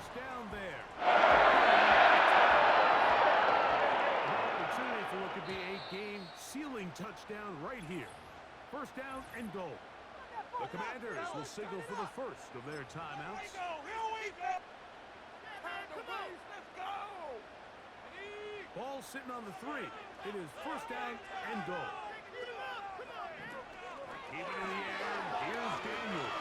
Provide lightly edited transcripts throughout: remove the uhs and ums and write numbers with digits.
first down there. An opportunity for what could be a game-sealing touchdown right here. First down and goal. The Commanders will signal for the first of their timeouts. Here we go! Let's go! Ball sitting on the 3. It is first down and goal. Keep it in the air. Here's Daniels.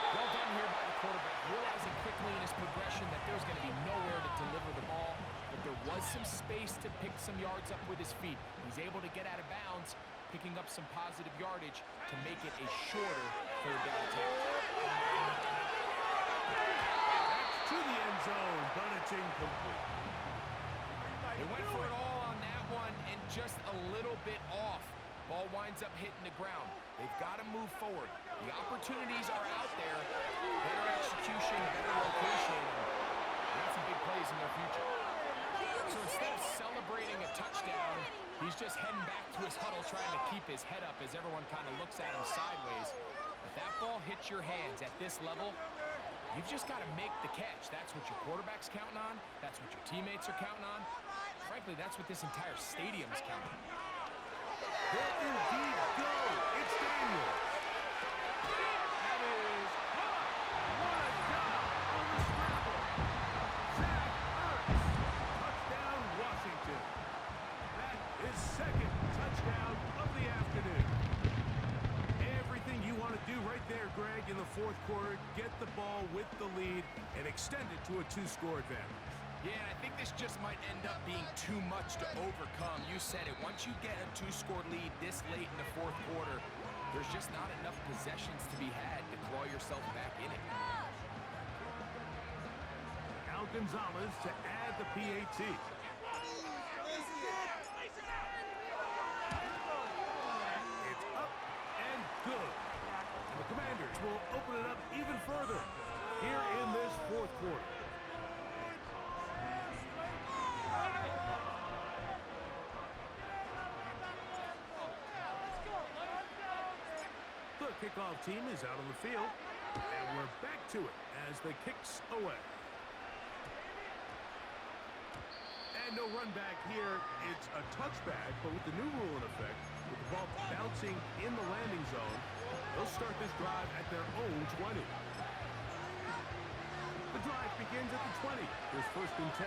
Well done here by the quarterback, realizing quickly in his progression that there's going to be nowhere to deliver the ball, but there was some space to pick some yards up with his feet. He's able to get out of bounds, picking up some positive yardage to make it a shorter third down attempt. To the end zone, but it's incomplete. They went for it all on that one and just a little bit off. Ball winds up hitting the ground. They've got to move forward. The opportunities are out there. Better execution, better location. Got some big plays in their future. So instead of celebrating a touchdown, he's just heading back to his huddle trying to keep his head up as everyone kind of looks at him sideways. If that ball hits your hands at this level, you've just got to make the catch. That's what your quarterback's counting on. That's what your teammates are counting on. Frankly, that's what this entire stadium is counting on. There indeed go. It's Daniels. That is caught. What a job on the scramble. Zach Ertz. Touchdown, Washington. That is second touchdown of the afternoon. Everything you want to do right there, Greg, in the fourth quarter, get the ball with the lead and extend it to a 2-score advantage. Yeah, I think this just might end up being too much to overcome. You said it. Once you get a 2-score lead this late in the fourth quarter, there's just not enough possessions to be had to claw yourself back in it. Al Gonzalez to add the PAT. It's up and good. And the Commanders will open it up even further here in this fourth quarter. The kickoff team is out on the field, and we're back to it as the kicks away. And no run back here. It's a touchback, but with the new rule in effect, with the ball bouncing in the landing zone, they'll start this drive at their own 20. The drive begins at the 20. Here's first and 10.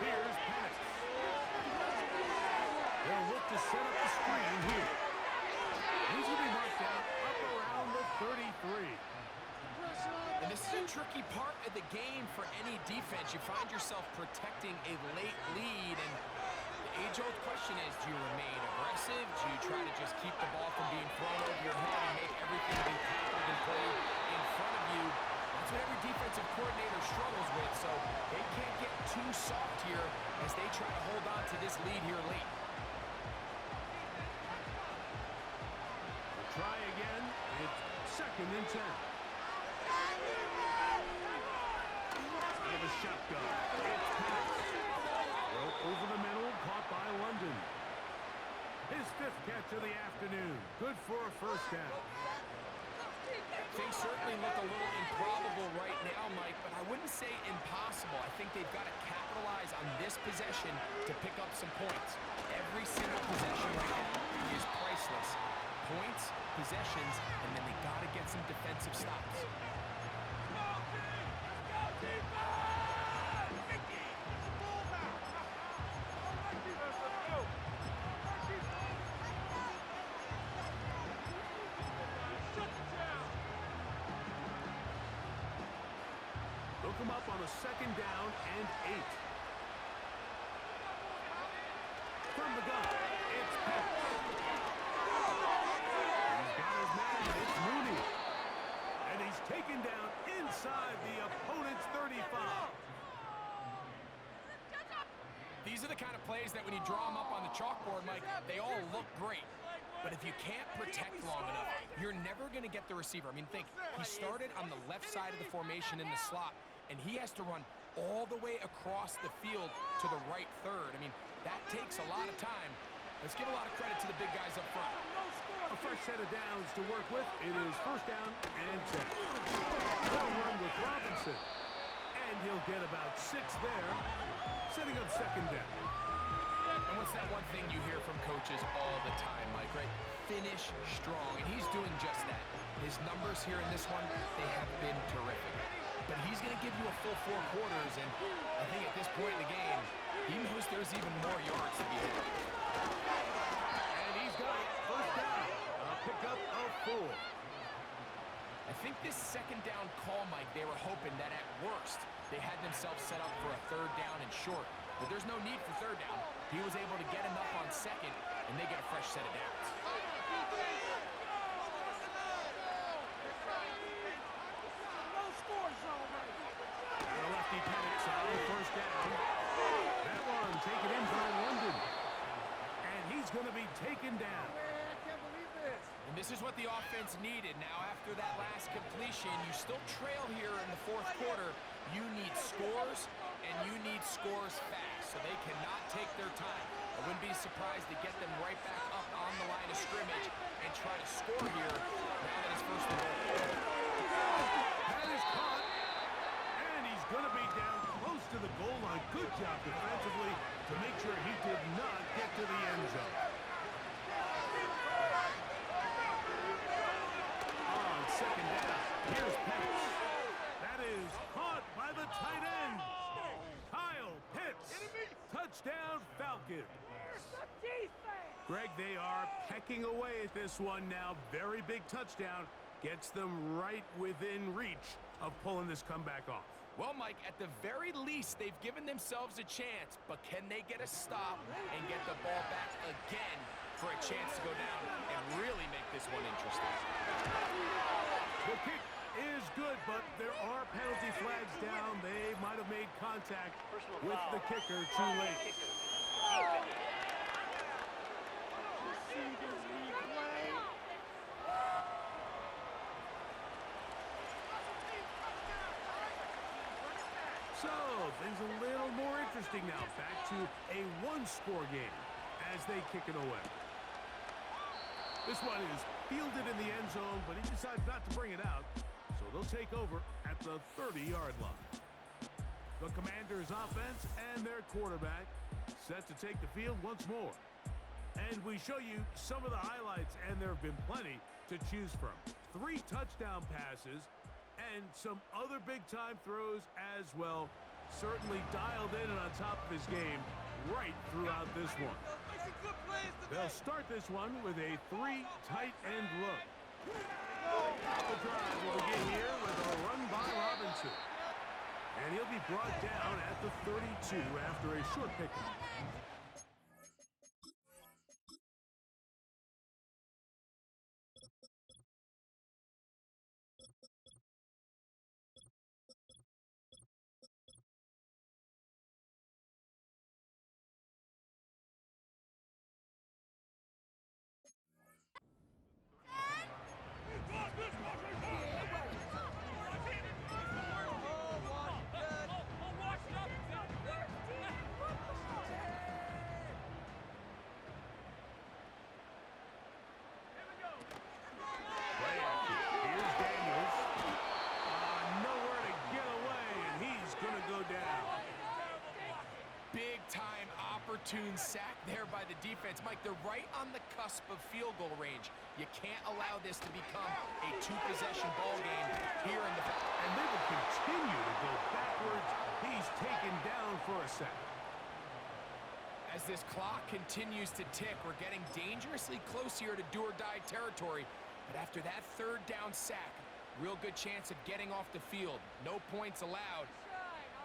Here's Penix. They'll look to set up the screen here. He's going to be marked out up around the 33. And this is a tricky part of the game for any defense. You find yourself protecting a late lead, and the age-old question is, do you remain aggressive? Do you try to just keep the ball from being thrown over your head and make everything be tackled and played in front of you? That's what every defensive coordinator struggles with, so they can't get too soft here as they try to hold on to this lead here late. Try again. It's second and 10. Out of the shotgun. It's Penix. Well, over the middle, caught by London. His fifth catch of the afternoon. Good for a first down. Things certainly look a little improbable right now, Mike, but I wouldn't say impossible. I think they've got to capitalize on this possession to pick up some points. Every single possession right now is priceless. Points, possessions, and then they got to get some defensive stops. They'll come up on a second down and 8. From the gun, it's Penix. He's got his man, it's Mooney. And he's taken down inside the opponent's 35. These are the kind of plays that when you draw them up on the chalkboard, Mike, they all look great. But if you can't protect long enough, you're never going to get the receiver. I mean, think, he started on the left side of the formation in the slot, and he has to run all the way across the field to the right third. I mean, that takes a lot of time. Let's give a lot of credit to the big guys up front. A fresh set of downs to work with. It is first down and 10. Well run with Robinson. And he'll get about 6 there, setting up second down. And what's that one thing you hear from coaches all the time, Mike, right? Finish strong, and he's doing just that. His numbers here in this one, they have been terrific. But he's going to give you a full 4 quarters, and I think at this point in the game, he knows there's even more yards to be hit. And he's got it. First down. A pickup of 4. I think this second down call, Mike, they were hoping that at worst, they had themselves set up for a 3rd down and short. But there's no need for 3rd down. He was able to get enough on 2nd, and they get a fresh set of downs. And a lefty panics on first down. That one taken in by London. And he's going to be taken down. And this is what the offense needed. Now, after that last completion, you still trail here in the 4th quarter. You need scores, and you need scores fast, so they cannot take their time. I wouldn't be surprised to get them right back up on the line of scrimmage and try to score here now that it's first and goal. That is caught. And he's going to be down close to the goal line. Good job defensively to make sure he did not get to the end zone. On second down, here's Pitts. That is caught by the tight end. Kyle Pitts. Touchdown, Falcons. Greg, they are pecking away at this one now. Very big touchdown. Gets them right within reach of pulling this comeback off. Well, Mike, at the very least, they've given themselves a chance, but can they get a stop and get the ball back again for a chance to go down and really make this one interesting? The kick is good, but there are penalty flags down. They might have made contact with the kicker too late. So, things a little more interesting now. Back to a 1-score game as they kick it away. This one is fielded in the end zone, but he decides not to bring it out. So they'll take over at the 30-yard line. The Commanders' offense and their quarterback set to take the field once more. And we show you some of the highlights, and there have been plenty to choose from. 3 touchdown passes and some other big-time throws as well. Certainly dialed in and on top of his game right throughout this one. They'll start this one with a 3 tight end look. The drive will begin here with a run by Robinson. And he'll be brought down at the 32 after a short pickup. Opportune sack there by the defense. Mike, they're right on the cusp of field goal range. You can't allow this to become a 2-possession ball game here in the... And they will continue to go backwards. He's taken down for a sack. As this clock continues to tick, we're getting dangerously close here to do-or-die territory. But after that 3rd down sack, real good chance of getting off the field. No points allowed.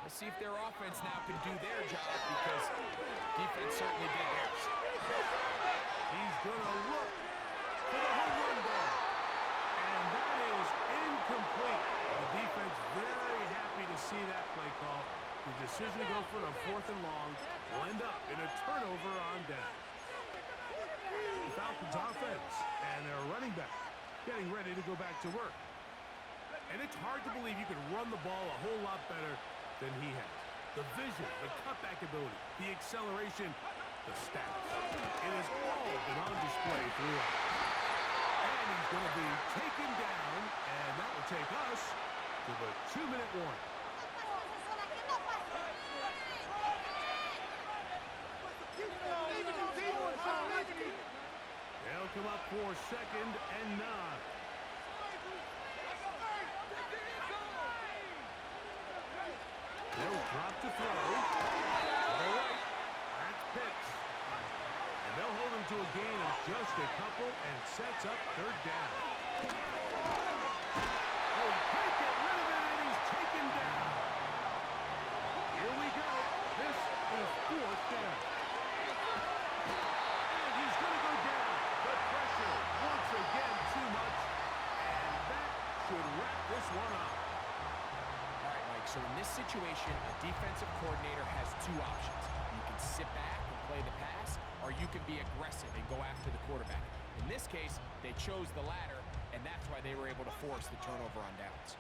Let's see if their offense now can do their job, because defense certainly did theirs. He's going to look for the home run ball. And that is incomplete. The defense very happy to see that play call. The decision to go for the 4th and long will end up in a turnover on down. The Falcons offense and their running back getting ready to go back to work. And it's hard to believe you can run the ball a whole lot better than he has. The vision, the cutback ability, the acceleration, the stats. It is all 2-minute warning. They'll come up for 2nd and 9. They'll drop to throw. To the right. That's Pitts. And they'll hold him to a gain of just a couple and sets up 3rd down. Oh, he can't get rid of it, and he's taken down. Here we go. This is 4th down. And he's going to go down. The pressure once again too much. And that should wrap this one up. So in this situation, a defensive coordinator has 2 options. You can sit back and play the pass, or you can be aggressive and go after the quarterback. In this case, they chose the latter, and that's why they were able to force the turnover on downs.